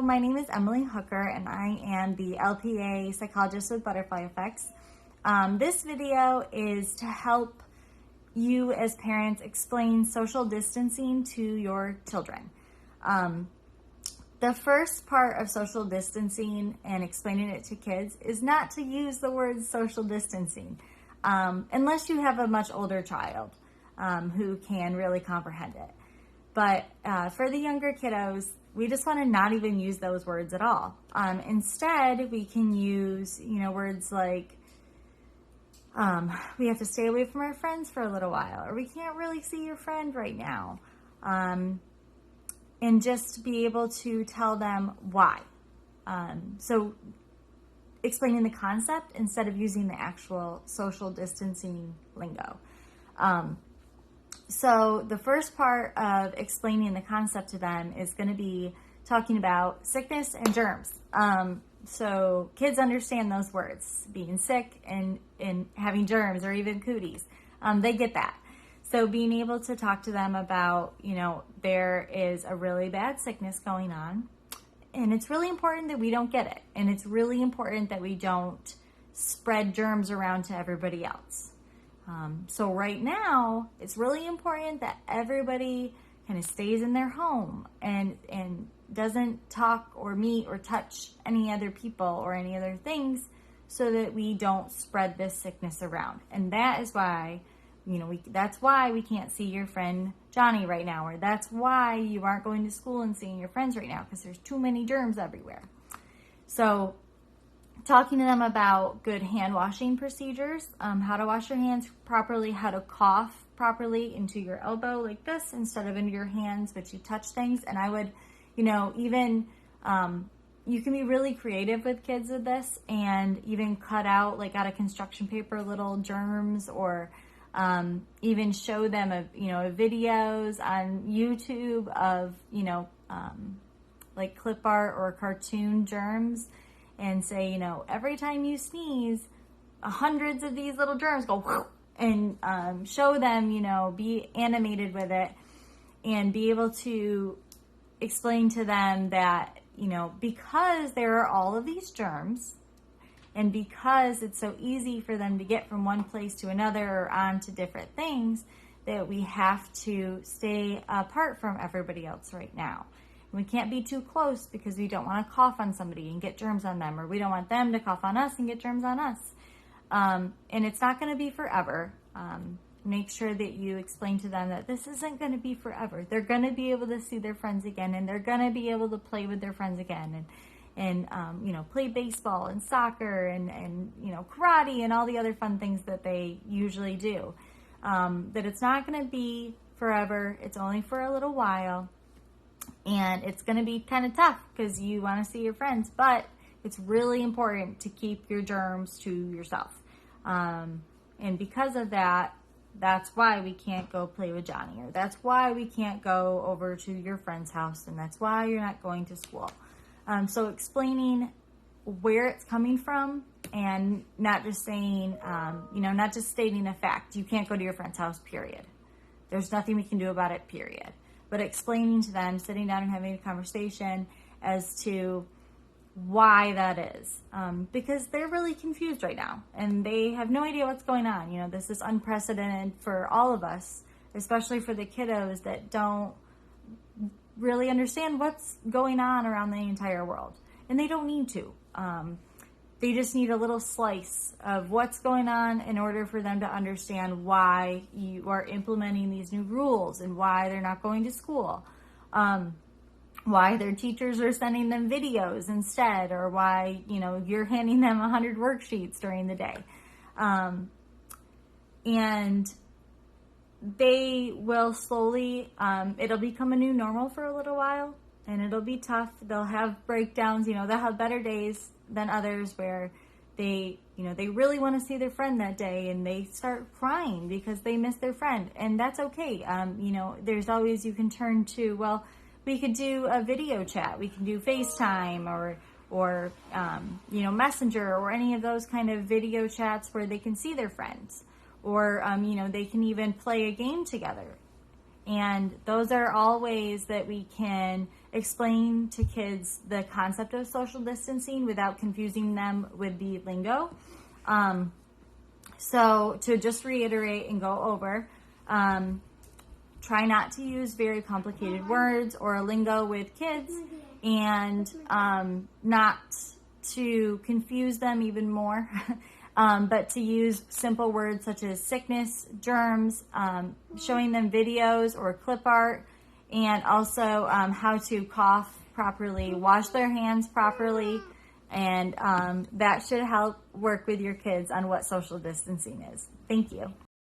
my name is Emily Hooker, and I am the LPA psychologist with Butterfly Effects. This video is to help you as parents explain social distancing to your children. The first part of social distancing and explaining it to kids is not to use the word social distancing, unless you have a much older child who can really comprehend it. But for the younger kiddos, we just want to not even use those words at all. Instead, we can use, words like, we have to stay away from our friends for a little while, or we can't really see your friend right now. And just be able to tell them why. So explaining the concept instead of using the actual social distancing lingo. So the first part of explaining the concept to them is going to be talking about sickness and germs. So kids understand those words, being sick and having germs or even cooties. They get that. So being able to talk to them about, there is a really bad sickness going on, and it's really important that we don't get it. And it's really important that we don't spread germs around to everybody else. So right now, it's really important that everybody kind of stays in their home and doesn't talk or meet or touch any other people or any other things so that we don't spread this sickness around. And that is why, that's why we can't see your friend Johnny right now, or that's why you aren't going to school and seeing your friends right now, because there's too many germs everywhere. So talking to them about good hand washing procedures, how to wash your hands properly, how to cough properly into your elbow like this instead of into your hands, but you touch things. And I would, even, you can be really creative with kids with this and even cut out, like out of construction paper, little germs, or even show them, videos on YouTube of, like clip art or cartoon germs, and say, every time you sneeze, hundreds of these little germs go whoosh, and show them, be animated with it and be able to explain to them that, because there are all of these germs and because it's so easy for them to get from one place to another or onto different things, that we have to stay apart from everybody else right now. We can't be too close because we don't want to cough on somebody and get germs on them, or we don't want them to cough on us and get germs on us. And it's not going to be forever. Make sure that you explain to them that this isn't going to be forever. They're going to be able to see their friends again, and they're going to be able to play with their friends again, and play baseball and soccer and karate and all the other fun things that they usually do. That it's not going to be forever. It's only for a little while. And it's going to be kind of tough because you want to see your friends, but it's really important to keep your germs to yourself. And because of that, that's why we can't go play with Johnny, or that's why we can't go over to your friend's house, and that's why you're not going to school. So explaining where it's coming from, and not just saying, not just stating a fact. You can't go to your friend's house, period. There's nothing we can do about it, period. But explaining to them, sitting down and having a conversation as to why that is. Because they're really confused right now, and they have no idea what's going on. This is unprecedented for all of us, especially for the kiddos that don't really understand what's going on around the entire world. And they don't need to. They just need a little slice of what's going on in order for them to understand why you are implementing these new rules and why they're not going to school. Why their teachers are sending them videos instead, or why, you're handing them 100 worksheets during the day. And they will slowly, it'll become a new normal for a little while, and it'll be tough. They'll have breakdowns, they'll have better days than others where they really want to see their friend that day, and they start crying because they miss their friend, and that's okay. There's always, you can turn to, well, we could do a video chat, we can do FaceTime or Messenger, or any of those kind of video chats where they can see their friends, or they can even play a game together. And those are all ways that we can explain to kids the concept of social distancing without confusing them with the lingo. So to just reiterate and go over, try not to use very complicated words or lingo with kids, and not to confuse them even more, but to use simple words such as sickness, germs, showing them videos or clip art, and also how to cough properly, wash their hands properly, and that should help work with your kids on what social distancing is. Thank you.